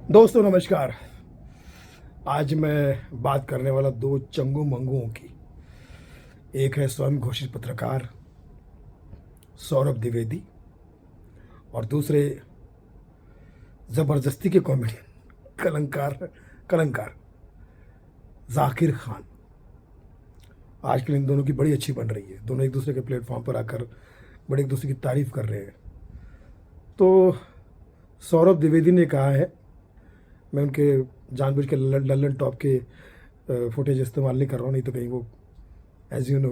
दोस्तों नमस्कार। आज मैं बात करने वाला दो चंगू मंगुओं की। एक है स्वयं घोषित पत्रकार सौरभ द्विवेदी और दूसरे ज़बरदस्ती के कॉमेडियन कलंकार जाकिर खान। आजकल इन दोनों की बड़ी अच्छी बन रही है। दोनों एक दूसरे के प्लेटफॉर्म पर आकर बड़े एक दूसरे की तारीफ कर रहे हैं। तो सौरभ द्विवेदी ने कहा है, मैं उनके जानबूझ के लल्लन टॉप के फुटेज इस्तेमाल नहीं कर रहा हूँ, नहीं तो कहीं वो एज यू नो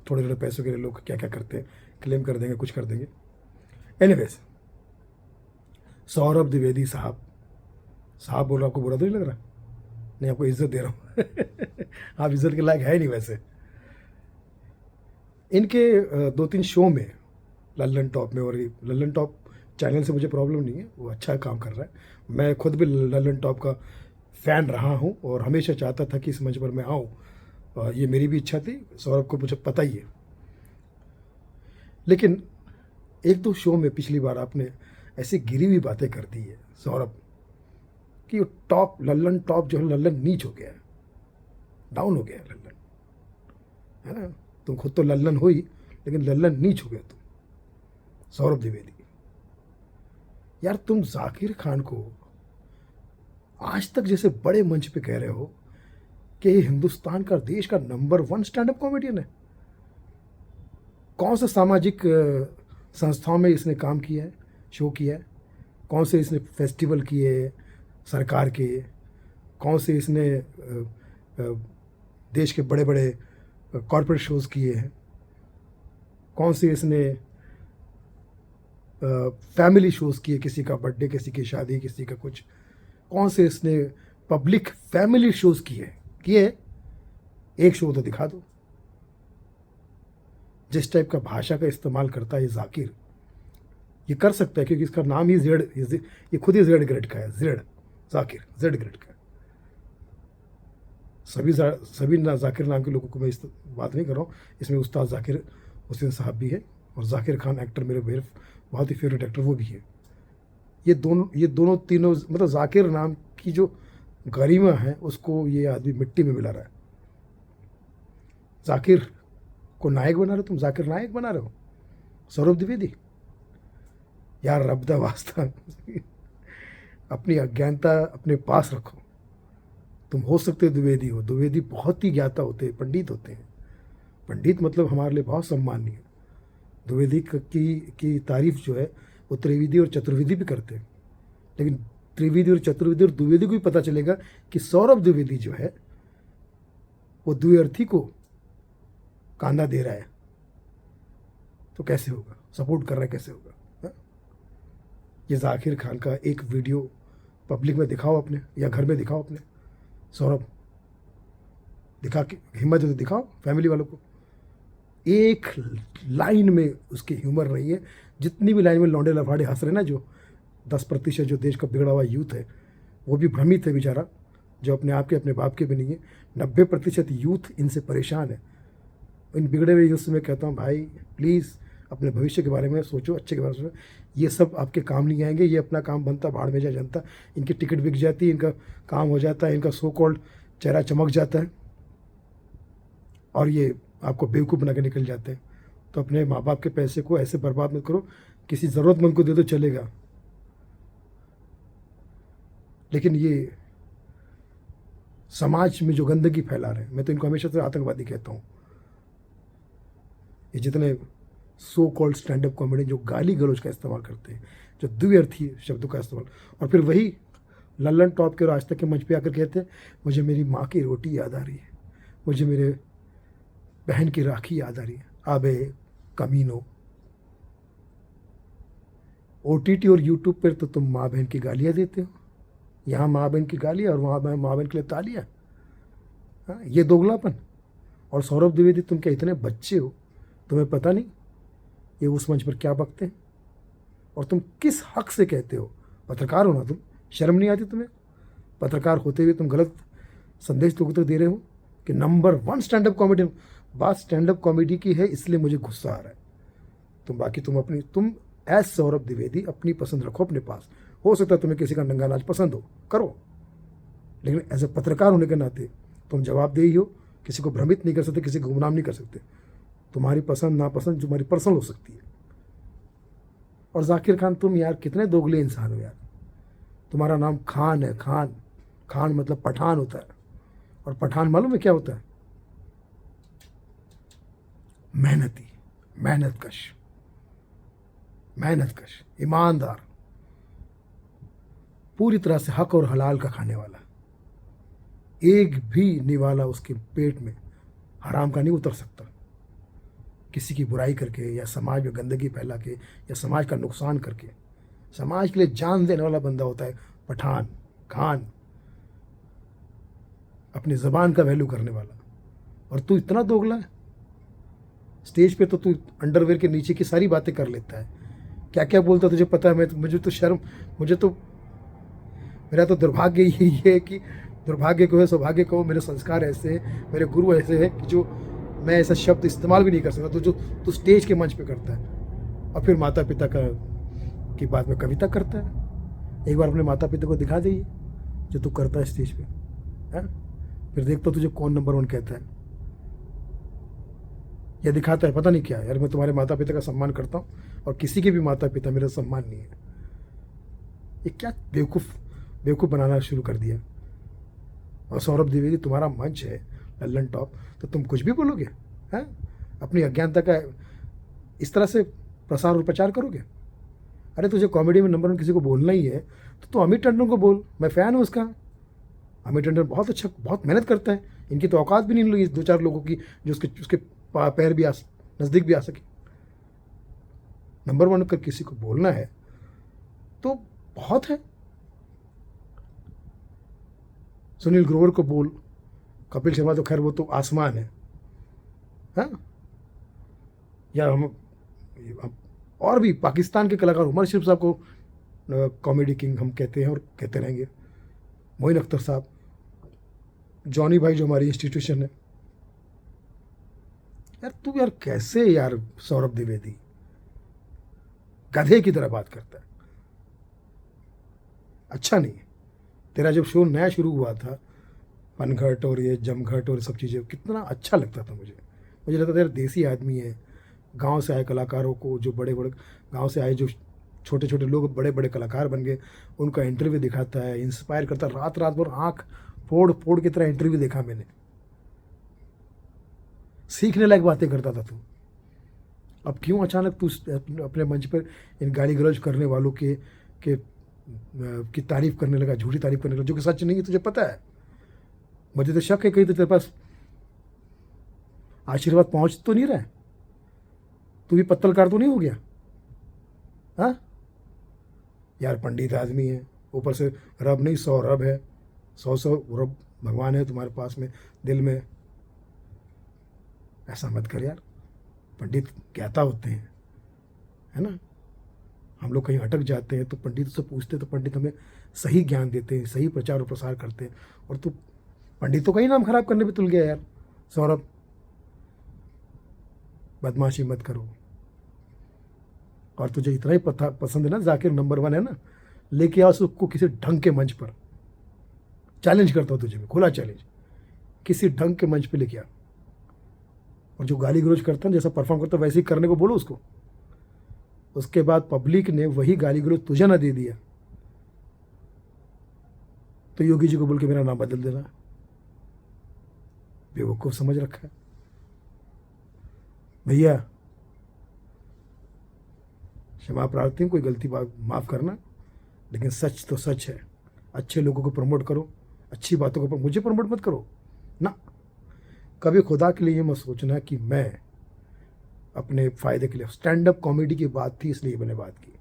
थोड़े थोड़े पैसों के लिए लोग क्या क्या करते हैं, क्लेम कर देंगे, कुछ कर देंगे। एनीवेज, सौरभ द्विवेदी साहब साहब बोल रहा, आपको बुरा तो नहीं लग रहा? नहीं, आपको इज्जत दे रहा हूँ। आप इज्जत के लायक है नहीं वैसे। इनके दो तीन शो में, लल्लन टॉप में, और लल्लन टॉप चैनल से मुझे प्रॉब्लम नहीं है, वो अच्छा काम कर रहा है। मैं खुद भी लल्लन टॉप का फ़ैन रहा हूँ और हमेशा चाहता था कि इस मंच पर मैं आऊँ। ये मेरी भी इच्छा थी, सौरभ को मुझे पता ही है। लेकिन एक दो शो में पिछली बार आपने ऐसी गिरी हुई बातें कर दी है सौरभ, कि टॉप लल्लन टॉप जो है, लल्लन नीच हो गया है, डाउन हो गया है लल्लन, है ना? तुम खुद तो लल्लन हो ही, लेकिन लल्लन नीच हो गया तुम, सौरभ द्विवेदी। यार, तुम जाकिर खान को आज तक जैसे बड़े मंच पे कह रहे हो कि ये हिंदुस्तान का, देश का नंबर 1 स्टैंड अप कॉमेडियन है। कौन से सामाजिक संस्थाओं में इसने काम किया है, शो किया है? कौन से इसने फेस्टिवल किए सरकार के? कौन से इसने देश के बड़े बड़े कॉरपोरेट शोज़ किए हैं? कौन से इसने फैमिली शोज़ किए, किसी का बर्थडे, किसी की शादी, किसी का कुछ? कौन से इसने पब्लिक फैमिली शोज़ किए? एक शो तो दिखा दो। जिस टाइप का भाषा का इस्तेमाल करता है जाकिर, ये कर सकता है क्योंकि इसका नाम ही जेड, ये खुद ही जेड ग्रेड का है। जाकिर जेड ग्रेड का है। सभी जाकिर नाम के लोगों को मैं इस बात नहीं कर रहा हूँ। इसमें उस्ताद जाकिर हुसैन साहब भी है और जाकिर खान एक्टर मेरे बहुत ही फेवरेट एक्टर वो भी है। ये दोनों तीनों, मतलब जाकिर नाम की जो गरिमा है उसको ये आदमी मिट्टी में मिला रहा है। जाकिर को नायक बना रहे हो तुम, जाकिर नायक बना रहे हो सौरभ द्विवेदी। यार रब दा वास्ता, अपनी अज्ञानता अपने पास रखो। तुम हो सकते द्विवेदी हो, द्विवेदी बहुत ही ज्ञाता होते हैं, पंडित होते हैं। पंडित मतलब हमारे लिए बहुत सम्माननीय। द्विवेदी की तारीफ जो है वो त्रिवेदी और चतुर्वेदी भी करते हैं। लेकिन त्रिवेदी और चतुर्वेदी और द्विवेदी को भी पता चलेगा कि सौरभ द्विवेदी जो है वो द्व्यर्थी को कांधा दे रहा है, तो कैसे होगा? सपोर्ट कर रहा है, कैसे होगा? हा? ये जाकिर खान का एक वीडियो पब्लिक में दिखाओ अपने, या घर में दिखाओ अपने। सौरभ, दिखा के हिम्मत है तो दिखाओ फैमिली वालों को। एक लाइन में उसकी ह्यूमर नहीं है। जितनी भी लाइन में लौंडे लफाड़े हंस रहे ना, जो 10% जो देश का बिगड़ा हुआ यूथ है, वो भी भ्रमित है बेचारा, जो अपने आप के अपने बाप के भी नहीं है। 90% यूथ इनसे परेशान है। इन बिगड़े हुए यूथ से मैं कहता हूँ, भाई प्लीज़ अपने भविष्य के बारे में सोचो, अच्छे के बारे में सोचो। ये सब आपके काम नहीं आएंगे। ये अपना काम बनता भाड़ में जा जनता, इनकी टिकट बिक जाती है, इनका काम हो जाता है, इनका सो कॉल्ड चेहरा चमक जाता है और ये आपको बेवकूफ़ बना के निकल जाते हैं। तो अपने माँ बाप के पैसे को ऐसे बर्बाद मत करो, किसी ज़रूरतमंद को दे दो चलेगा। लेकिन ये समाज में जो गंदगी फैला रहे हैं, मैं तो इनको हमेशा से आतंकवादी कहता हूँ। ये जितने so called stand up comedy जो गाली गलौज का इस्तेमाल करते हैं, जो द्व्यर्थी शब्दों का इस्तेमाल, और फिर वही लल्लन टॉप के और आज तक के मंच पे आकर कहते हैं, मुझे मेरी माँ की रोटी याद आ रही है, मुझे मेरे बहन की राखी याद आ रही है। अबे कमीनो, OTT और यूट्यूब पर तो तुम माँ बहन की गालियाँ देते हो। यहाँ माँ बहन की गालियाँ और वहाँ माँ बहन के लिए तालियाँ। हाँ, ये दोगलापन। और सौरभ द्विवेदी, तुम क्या इतने बच्चे हो, तुम्हें पता नहीं ये उस मंच पर क्या बकते हैं? और तुम किस हक से कहते हो? पत्रकार हो ना तुम, शर्म नहीं आती तुम्हें? पत्रकार होते हुए तुम गलत संदेश लोगों तक दे रहे हो कि नंबर 1 स्टैंड अप कॉमेडी। बात स्टैंड अप कॉमेडी की है, इसलिए मुझे गुस्सा आ रहा है। तुम एज सौरभ द्विवेदी अपनी पसंद रखो अपने पास, हो सकता है तुम्हें किसी का नंगा नाच पसंद हो, करो, लेकिन एज ए पत्रकार होने के नाते तुम जवाबदेही हो, किसी को भ्रमित नहीं कर सकते, किसी को गुमनाम नहीं कर सकते। तुम्हारी पसंद नापसंद तुम्हारी पर्सनल हो सकती है। और जाकिर खान तुम यार कितने दोगले इंसान हो यार। तुम्हारा नाम खान है, खान, खान मतलब पठान होता है, और पठान मालूम है क्या होता है? मेहनती, मेहनतकश, मेहनतकश, ईमानदार, पूरी तरह से हक और हलाल का खाने वाला। एक भी निवाला उसके पेट में हराम का नहीं उतर सकता, किसी की बुराई करके या समाज में गंदगी फैला के या समाज का नुकसान करके। समाज के लिए जान देने वाला बंदा होता है पठान, खान, अपनी ज़बान का वैल्यू करने वाला। और तू इतना दोगला है, स्टेज पे तो तू अंडरवेयर के नीचे की सारी बातें कर लेता है, क्या क्या बोलता तुझे पता है। मुझे तो शर्म, मेरा तो दुर्भाग्य यही है कि दुर्भाग्य को है, सौभाग्य को, मेरे संस्कार ऐसे हैं, मेरे गुरु ऐसे हैं कि जो मैं ऐसा शब्द इस्तेमाल भी नहीं कर सकता, तो जो तू स्टेज के मंच पे करता है। और फिर माता पिता की बात में कविता करता है। एक बार अपने माता पिता को दिखा दे जो तू करता है स्टेज पे, है? फिर देखता तुझे कौन नंबर 1 कहता है या दिखाता है, पता नहीं क्या। यार मैं तुम्हारे माता पिता का सम्मान करता हूँ, और किसी के भी माता पिता मेरा सम्मान नहीं है। ये क्या बेवकूफ़ बनाना शुरू कर दिया। और सौरभ द्विवेदी तुम्हारा मंच है लल्लन टॉप, तो तुम कुछ भी बोलोगे, हैं? अपनी अज्ञानता का इस तरह से प्रसार और प्रचार करोगे। अरे तुझे कॉमेडी में नंबर 1 किसी को बोलना ही है तो तू अमित टंडन को बोल, मैं फ़ैन हूँ उसका। अमित टंडन बहुत अच्छा, बहुत मेहनत करता है। इनकी तो औकात भी नहीं लगी 2-4 लोगों की जो उसके पैर भी नज़दीक भी आ सके। नंबर 1 कर किसी को बोलना है तो बहुत है। सुनील ग्रोवर को बोल, कपिल शर्मा तो खैर वो तो आसमान है, हाँ? या हम और भी पाकिस्तान के कलाकार, उमर शरीफ साहब को कॉमेडी किंग हम कहते हैं और कहते रहेंगे। मोइन अख्तर साहब, जॉनी भाई जो हमारी इंस्टीट्यूशन है। यार तू यार कैसे यार सौरभ द्विवेदी गधे की तरह बात करता है, अच्छा नहीं है। तेरा जब शो नया शुरू हुआ था, पनघट और ये जमघट और सब चीज़ें, कितना अच्छा लगता था मुझे लगता था यार देसी आदमी है। गांव से आए कलाकारों को, जो बड़े गांव से आए जो छोटे छोटे लोग बड़े बड़े कलाकार बन गए, उनका इंटरव्यू दिखाता है, इंस्पायर करता है। रात भर आँख फोड़ की तरह इंटरव्यू देखा मैंने। सीखने लायक बातें करता था तू। अब क्यों अचानक तू अपने मंच पर इन गाली गलौज करने वालों की तारीफ करने लगा, झूठी तारीफ करने लगा, जो कि सच नहीं है, तुझे पता है। मुझे तो शक है कहीं तो तेरे पास आशीर्वाद पहुंच तो नहीं रहा है, तू भी पत्तलकार तो नहीं हो गया, हाँ? यार पंडित आदमी है, ऊपर से रब नहीं 100 रब है, 100 रब भगवान है तुम्हारे पास में दिल में। ऐसा मत कर यार, पंडित ज्ञाता होते हैं, है ना? हम लोग कहीं अटक जाते हैं तो पंडित से पूछते हैं, तो पंडित हमें सही ज्ञान देते हैं, सही प्रचार और प्रसार करते हैं। और तू पंडितों का ही नाम खराब करने पे तुल गया यार सौरभ। बदमाशी मत करो। और तुझे इतना ही पसंद है ना, जाकिर नंबर 1 है ना, लेके आओ उसको किसी ढंग के मंच पर। चैलेंज करता हूँ तुझे, खुला चैलेंज, किसी ढंग के मंच पे लेके आ। और जो गाली गलौज करता है, जैसा परफॉर्म करता है वैसे ही करने को बोलो उसको। उसके बाद पब्लिक ने वही गाली गलौज तुझे ना दे दिया तो योगी जी को बोल के मेरा नाम बदल देना। बेवकूफ समझ रखा है भैया। क्षमा प्रार्थी हूँ, कोई गलती माफ़ करना, लेकिन सच तो सच है। अच्छे लोगों को प्रमोट करो, अच्छी बातों को, मुझे प्रमोट मत करो ना। कभी खुदा के लिए ये मत सोचना कि मैं अपने फ़ायदे के लिए, स्टैंड अप कॉमेडी की बात थी इसलिए मैंने बात की।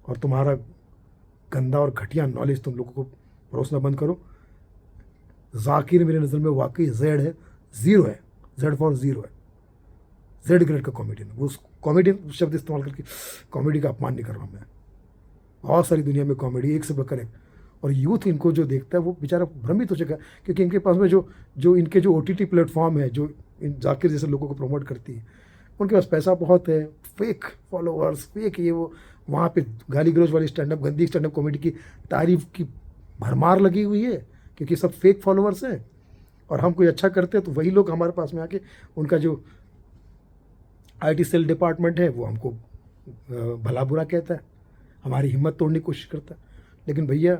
और तुम्हारा गंदा और घटिया नॉलेज तुम लोगों को परोसना बंद करो। जाकिर मेरे नज़र में वाकई जेड है, 0 है, जेड फॉर 0 है, जेड ग्रेड का कॉमेडियन। वो कॉमेडियन शब्द इस्तेमाल करके कॉमेडी का अपमान नहीं कर रहा हूँ मैं। बहुत सारी दुनिया में कॉमेडी एक से बढ़कर एक, और यूथ इनको जो देखता है वो बेचारा भ्रमित हो चुका है, क्योंकि इनके पास में जो इनके जो OTT प्लेटफॉर्म है, जो इन जाकिर जैसे लोगों को प्रमोट करती है, उनके पास पैसा बहुत है, फेक फॉलोअर्स, फेक ये वो, वहाँ पे गाली गलौज वाली स्टैंड अप, गंदी स्टैंड अप कॉमेडी की तारीफ की भरमार लगी हुई है, क्योंकि सब फेक फॉलोअर्स हैं। और हम कोई अच्छा करते हैं तो वही लोग हमारे पास में आके उनका जो आईटी सेल डिपार्टमेंट है वो हमको भला बुरा कहता है, हमारी हिम्मत तोड़ने की कोशिश करता है। लेकिन भैया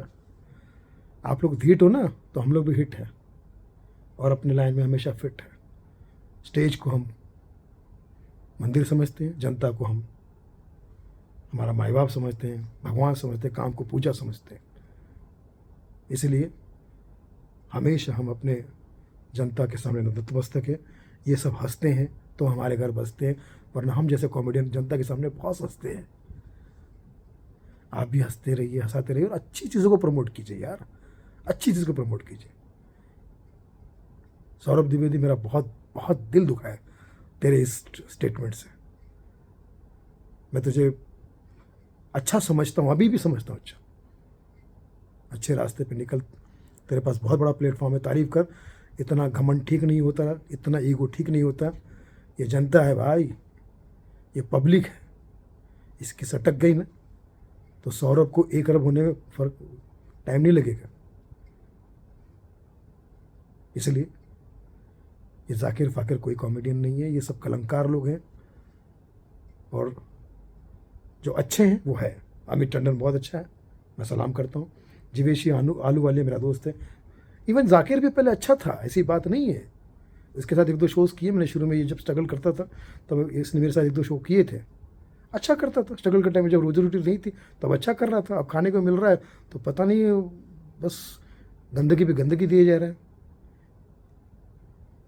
आप लोग हिट हो ना, तो हम लोग भी हिट है और अपने लाइन में हमेशा फिट है। स्टेज को हम मंदिर समझते हैं, जनता को हम हमारा माई बाप समझते हैं, भगवान समझते हैं, काम को पूजा समझते हैं। इसलिए हमेशा हम अपने जनता के सामने नतमस्तक है। ये सब हंसते हैं तो हमारे घर बसते हैं, वरना हम जैसे कॉमेडियन जनता के सामने बहुत हंसते हैं। आप भी हंसते रहिए, हंसाते रहिए और अच्छी चीज़ों को प्रमोट कीजिए यार, अच्छी चीज़ को प्रमोट कीजिए। सौरभ द्विवेदी, मेरा बहुत बहुत दिल दुखा है तेरे इस स्टेटमेंट से। मैं तुझे अच्छा समझता हूँ, अभी भी समझता हूँ अच्छा। अच्छे रास्ते पे निकल, तेरे पास बहुत बड़ा प्लेटफॉर्म है, तारीफ कर। इतना घमंड ठीक नहीं होता, इतना ईगो ठीक नहीं होता। ये जनता है भाई, ये पब्लिक है, इसकी सटक गई ना तो सौरभ को 1 अरब होने में फर्क टाइम नहीं लगेगा। इसलिए ये जाकिर फाकिर कोई कॉमेडियन नहीं है, ये सब कलंकार लोग हैं। और जो अच्छे हैं वो है, अमित टंडन बहुत अच्छा है, मैं सलाम करता हूँ। जीवेशी आलू वाले मेरा दोस्त है। इवन जाकिर भी पहले अच्छा था, ऐसी बात नहीं है। इसके साथ 1-2 शोज़ किए मैंने शुरू में, ये जब स्ट्रगल करता था तब इसने मेरे साथ 1-2 शो किए थे। अच्छा करता था स्ट्रगल के टाइम में, जब रोजी रोटी नहीं थी तब अच्छा कर रहा था। अब खाने को मिल रहा है तो पता नहीं, बस गंदगी पे गंदगी दिए जा रहा है।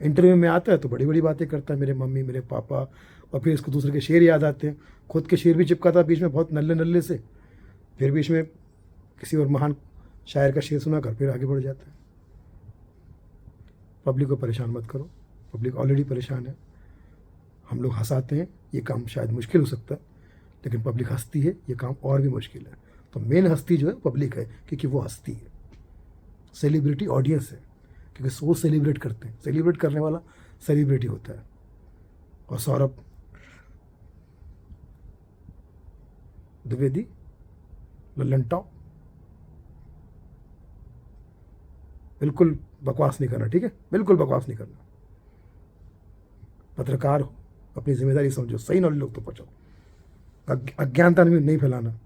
इंटरव्यू में आता है तो बड़ी बड़ी बातें करता है, मेरे मम्मी मेरे पापा, और फिर इसको दूसरे के शेर याद आते हैं। खुद के शेर भी चिपका था बीच में बहुत नल्ले नल्ले से, फिर बीच में किसी और महान शायर का शेर सुना कर फिर आगे बढ़ जाता है। पब्लिक को परेशान मत करो, पब्लिक ऑलरेडी परेशान है। हम लोग हंसाते हैं, ये काम शायद मुश्किल हो सकता है, लेकिन पब्लिक हंसती है, ये काम और भी मुश्किल है। तो मेन हस्ती जो है पब्लिक है, क्योंकि वो हंसती है। सेलिब्रिटी ऑडियंस है, क्योंकि वो सेलिब्रेट करते हैं, सेलिब्रेट करने वाला सेलिब्रिटी होता है। और सौरभ द्विवेदी लल्लन टॉप, बिल्कुल बकवास नहीं करना, ठीक है? बिल्कुल बकवास नहीं करना। पत्रकार हो, अपनी जिम्मेदारी समझो, सही नॉलेज लोग तो पहुंचाओ, अज्ञानता में नहीं फैलाना।